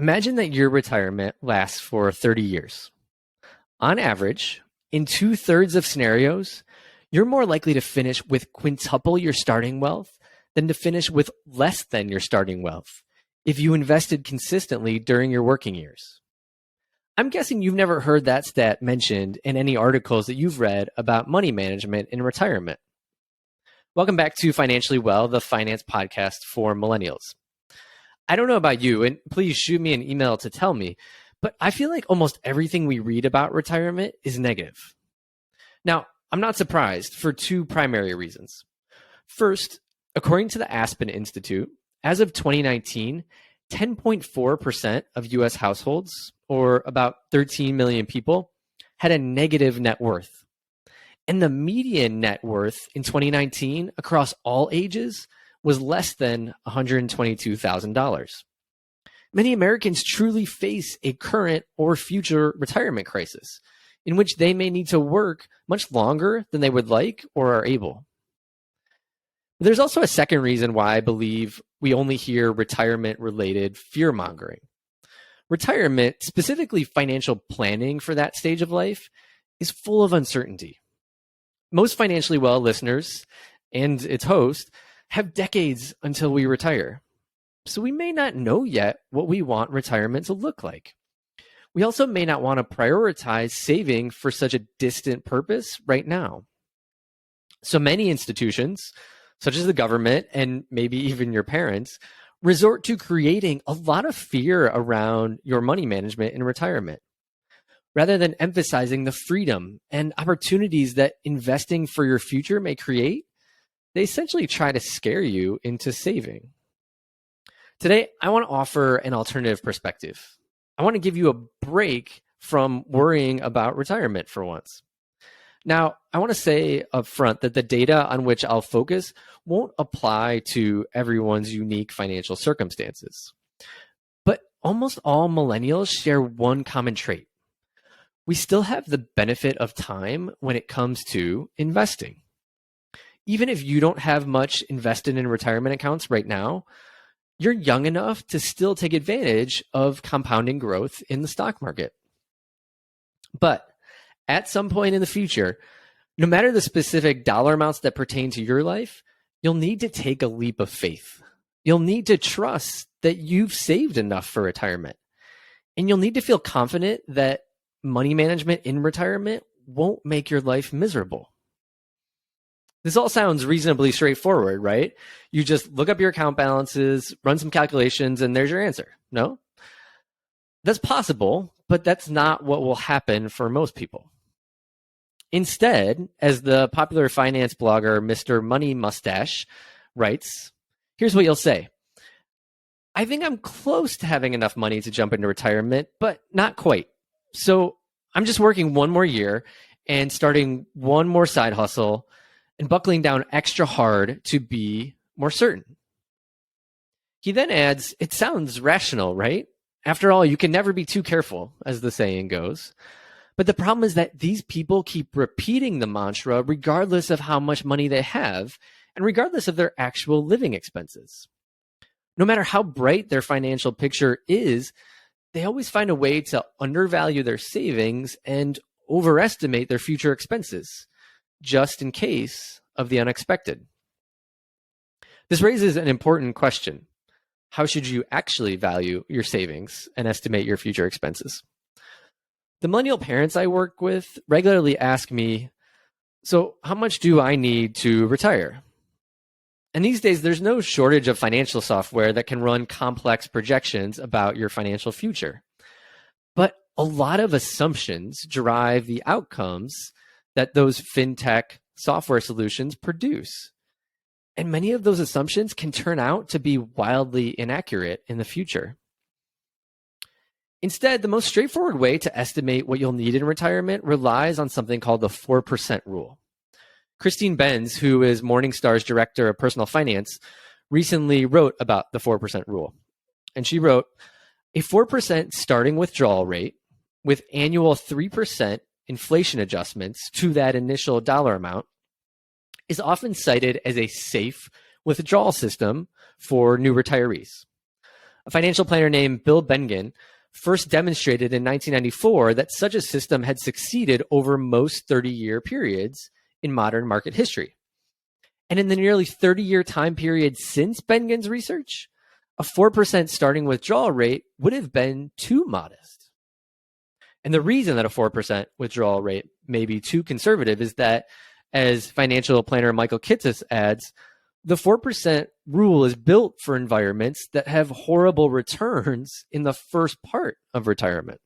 Imagine that your retirement lasts for 30 years. On average, in 2/3 of scenarios, you're more likely to finish with quintuple your starting wealth than to finish with less than your starting wealth if you invested consistently during your working years. I'm guessing you've never heard that stat mentioned in any articles that you've read about money management in retirement. Welcome back to Financially Well, the finance podcast for millennials. I don't know about you, and please shoot me an email to tell me, but I feel like almost everything we read about retirement is negative. Now, I'm not surprised for two primary reasons. First, according to the Aspen Institute, as of 2019, 10.4% of US households, or about 13 million people, had a negative net worth. And the median net worth in 2019 across all ages was less than $122,000. Many Americans truly face a current or future retirement crisis in which they may need to work much longer than they would like or are able. There's also a second reason why I believe we only hear retirement-related fear-mongering. Retirement, specifically financial planning for that stage of life, is full of uncertainty. Most Financially Well listeners and its host have decades until we retire. So we may not know yet what we want retirement to look like. We also may not want to prioritize saving for such a distant purpose right now. So many institutions, such as the government and maybe even your parents, resort to creating a lot of fear around your money management in retirement. Rather than emphasizing the freedom and opportunities that investing for your future may create, they essentially try to scare you into saving. Today, I want to offer an alternative perspective. I want to give you a break from worrying about retirement for once. Now, I want to say up front that the data on which I'll focus won't apply to everyone's unique financial circumstances. But almost all millennials share one common trait. We still have the benefit of time when it comes to investing. Even if you don't have much invested in retirement accounts right now, you're young enough to still take advantage of compounding growth in the stock market. But at some point in the future, no matter the specific dollar amounts that pertain to your life, you'll need to take a leap of faith. You'll need to trust that you've saved enough for retirement. And you'll need to feel confident that money management in retirement won't make your life miserable. This all sounds reasonably straightforward, right? You just look up your account balances, run some calculations, and there's your answer. No? That's possible, but that's not what will happen for most people. Instead, as the popular finance blogger Mr. Money Mustache writes, here's what you'll say. I think I'm close to having enough money to jump into retirement, but not quite. So I'm just working one more year and starting one more side hustle and buckling down extra hard to be more certain. He then adds, it sounds rational, right? After all, you can never be too careful, as the saying goes. But the problem is that these people keep repeating the mantra regardless of how much money they have and regardless of their actual living expenses. No matter how bright their financial picture is, they always find a way to undervalue their savings and overestimate their future expenses, just in case of the unexpected. This raises an important question. How should you actually value your savings and estimate your future expenses? The millennial parents I work with regularly ask me, so how much do I need to retire? And these days, there's no shortage of financial software that can run complex projections about your financial future. But a lot of assumptions drive the outcomes that those fintech software solutions produce. And many of those assumptions can turn out to be wildly inaccurate in the future. Instead, the most straightforward way to estimate what you'll need in retirement relies on something called the 4% rule. Christine Benz, who is Morningstar's director of personal finance, recently wrote about the 4% rule. And she wrote, a 4% starting withdrawal rate with annual 3% inflation adjustments to that initial dollar amount is often cited as a safe withdrawal system for new retirees. A financial planner named Bill Bengen first demonstrated in 1994 that such a system had succeeded over most 30-year periods in modern market history. And in the nearly 30-year time period since Bengen's research, a 4% starting withdrawal rate would have been too modest. And the reason that a 4% withdrawal rate may be too conservative is that, as financial planner Michael Kitces adds, the 4% rule is built for environments that have horrible returns in the first part of retirement.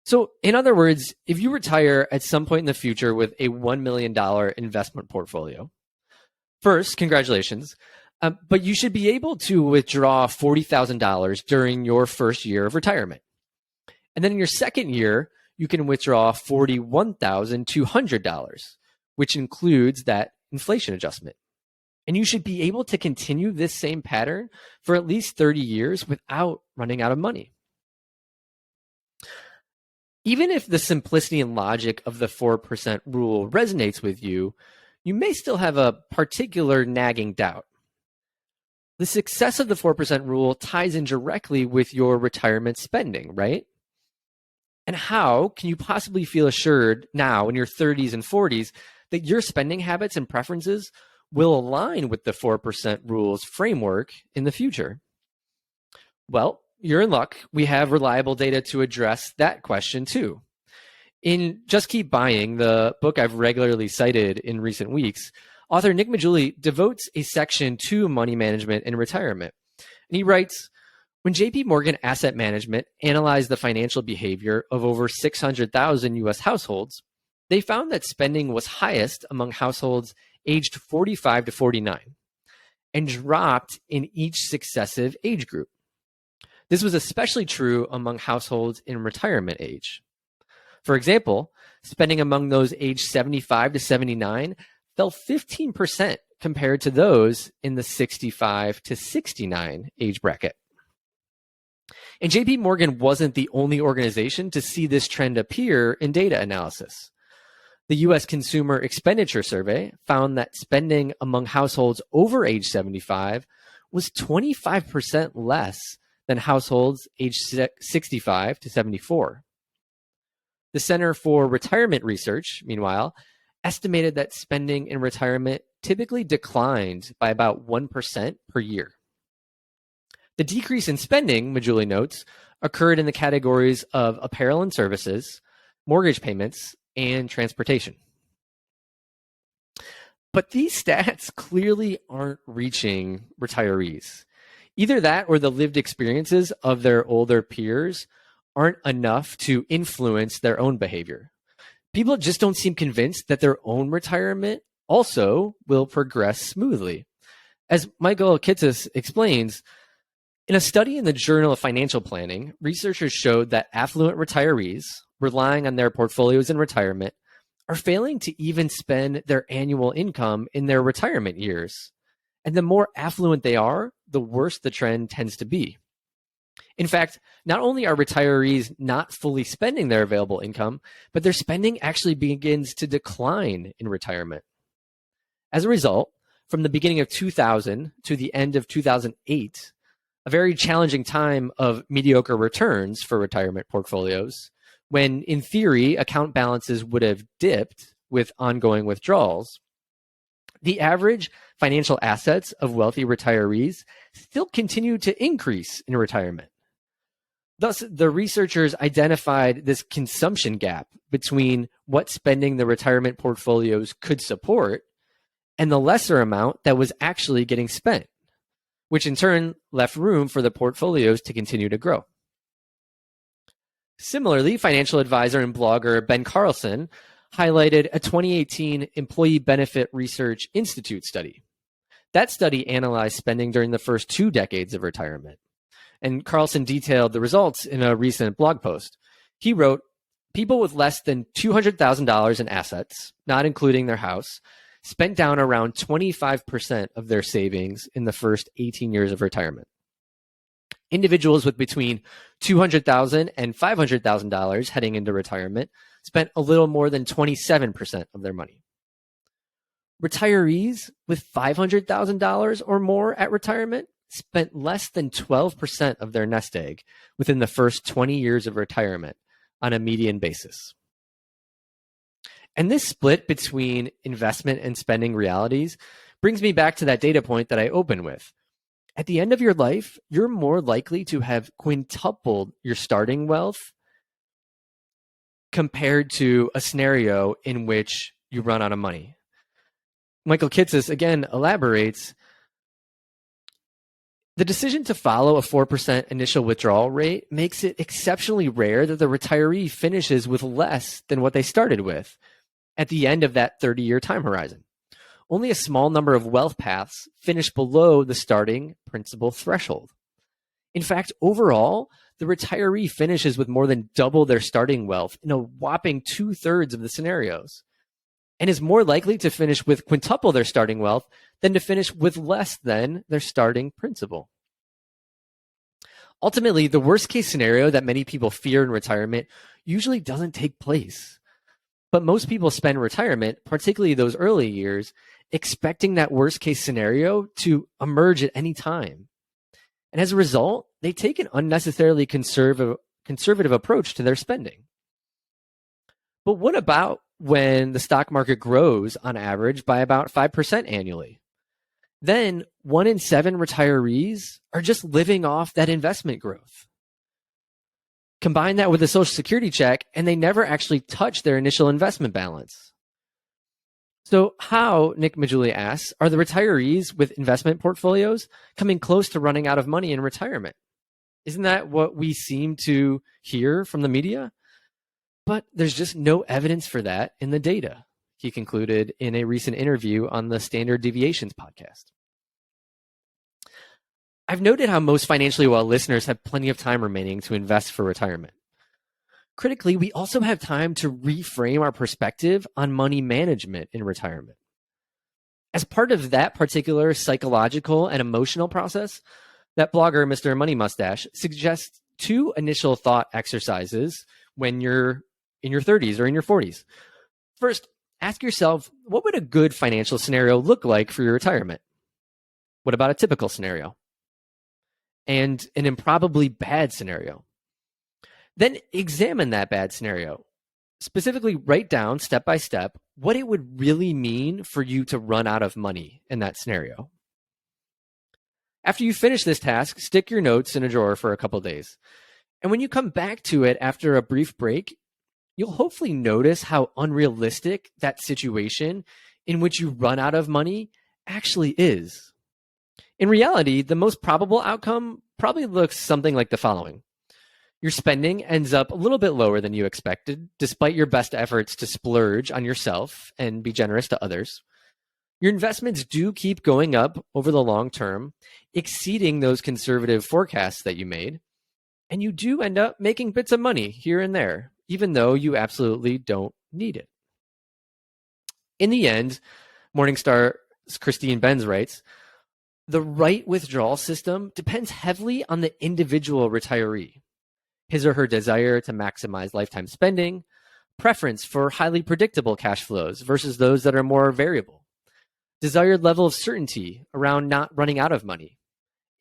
So, in other words, if you retire at some point in the future with a $1 million investment portfolio, first, congratulations, but you should be able to withdraw $40,000 during your first year of retirement. And then in your second year, you can withdraw $41,200, which includes that inflation adjustment. And you should be able to continue this same pattern for at least 30 years without running out of money. Even if the simplicity and logic of the 4% rule resonates with you, you may still have a particular nagging doubt. The success of the 4% rule ties in directly with your retirement spending, right? And how can you possibly feel assured now in your 30s and 40s that your spending habits and preferences will align with the 4% rules framework in the future? Well, you're in luck. We have reliable data to address that question too. In Just Keep Buying, the book I've regularly cited in recent weeks, author Nick Maggiulli devotes a section to money management and retirement. And he writes, when JP Morgan Asset Management analyzed the financial behavior of over 600,000 US households, they found that spending was highest among households aged 45 to 49 and dropped in each successive age group. This was especially true among households in retirement age. For example, spending among those aged 75 to 79 fell 15% compared to those in the 65 to 69 age bracket. And JP Morgan wasn't the only organization to see this trend appear in data analysis. The U.S. Consumer Expenditure Survey found that spending among households over age 75 was 25% less than households aged 65 to 74. The Center for Retirement Research, meanwhile, estimated that spending in retirement typically declined by about 1% per year. The decrease in spending, Maggiulli notes, occurred in the categories of apparel and services, mortgage payments, and transportation. But these stats clearly aren't reaching retirees. Either that or the lived experiences of their older peers aren't enough to influence their own behavior. People just don't seem convinced that their own retirement also will progress smoothly. As Michael Kitces explains, in a study in the Journal of Financial Planning, researchers showed that affluent retirees relying on their portfolios in retirement are failing to even spend their annual income in their retirement years. And the more affluent they are, the worse the trend tends to be. In fact, not only are retirees not fully spending their available income, but their spending actually begins to decline in retirement. As a result, from the beginning of 2000 to the end of 2008, a very challenging time of mediocre returns for retirement portfolios, when in theory, account balances would have dipped with ongoing withdrawals, the average financial assets of wealthy retirees still continue to increase in retirement. Thus, the researchers identified this consumption gap between what spending the retirement portfolios could support and the lesser amount that was actually getting spent, which in turn left room for the portfolios to continue to grow. Similarly, financial advisor and blogger Ben Carlson highlighted a 2018 Employee Benefit Research Institute study. That study analyzed spending during the first 2 decades of retirement. And Carlson detailed the results in a recent blog post. He wrote, people with less than $200,000 in assets, not including their house, spent down around 25% of their savings in the first 18 years of retirement. Individuals with between $200,000 and $500,000 heading into retirement spent a little more than 27% of their money. Retirees with $500,000 or more at retirement spent less than 12% of their nest egg within the first 20 years of retirement on a median basis. And this split between investment and spending realities brings me back to that data point that I opened with. At the end of your life, you're more likely to have quintupled your starting wealth compared to a scenario in which you run out of money. Michael Kitces again elaborates, the decision to follow a 4% initial withdrawal rate makes it exceptionally rare that the retiree finishes with less than what they started with at the end of that 30-year time horizon. Only a small number of wealth paths finish below the starting principal threshold. In fact, overall, the retiree finishes with more than double their starting wealth in a whopping 2/3 of the scenarios, and is more likely to finish with quintuple their starting wealth than to finish with less than their starting principal. Ultimately, the worst case scenario that many people fear in retirement usually doesn't take place. But most people spend retirement, particularly those early years, expecting that worst case scenario to emerge at any time. And as a result, they take an unnecessarily conservative approach to their spending. But what about when the stock market grows on average by about 5% annually? Then 1 in 7 retirees are just living off that investment growth. Combine that with a Social Security check, and they never actually touch their initial investment balance. So how, Nick Majuli asks, are the retirees with investment portfolios coming close to running out of money in retirement? Isn't that what we seem to hear from the media? But there's just no evidence for that in the data, he concluded in a recent interview on the Standard Deviations podcast. I've noted how most financially well listeners have plenty of time remaining to invest for retirement. Critically, we also have time to reframe our perspective on money management in retirement. As part of that particular psychological and emotional process, that blogger, Mr. Money Mustache, suggests 2 initial thought exercises when you're in your 30s or in your 40s. First, ask yourself, what would a good financial scenario look like for your retirement? What about a typical scenario? And an improbably bad scenario? Then examine that bad scenario. Specifically, write down step by step what it would really mean for you to run out of money in that scenario. After you finish this task, stick your notes in a drawer for a couple of days. And when you come back to it after a brief break, you'll hopefully notice how unrealistic that situation in which you run out of money actually is. In reality, the most probable outcome probably looks something like the following. Your spending ends up a little bit lower than you expected, despite your best efforts to splurge on yourself and be generous to others. Your investments do keep going up over the long term, exceeding those conservative forecasts that you made. And you do end up making bits of money here and there, even though you absolutely don't need it. In the end, Morningstar's Christine Benz writes, the right withdrawal system depends heavily on the individual retiree, his or her desire to maximize lifetime spending, preference for highly predictable cash flows versus those that are more variable, desired level of certainty around not running out of money,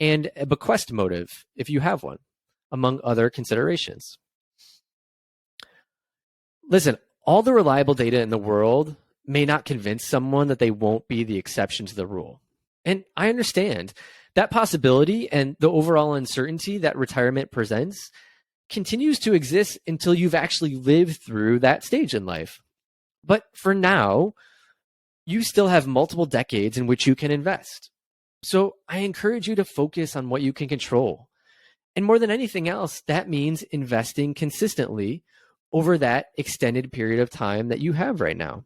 and a bequest motive, if you have one, among other considerations. Listen, all the reliable data in the world may not convince someone that they won't be the exception to the rule. And I understand that possibility and the overall uncertainty that retirement presents continues to exist until you've actually lived through that stage in life. But for now, you still have multiple decades in which you can invest. So I encourage you to focus on what you can control. And more than anything else, that means investing consistently over that extended period of time that you have right now.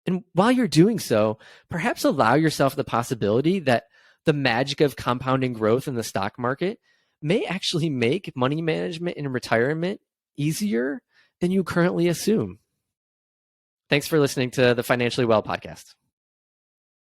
And while you're doing so, perhaps allow yourself the possibility that the magic of compounding growth in the stock market may actually make money management in retirement easier than you currently assume. Thanks for listening to the Financially Well podcast.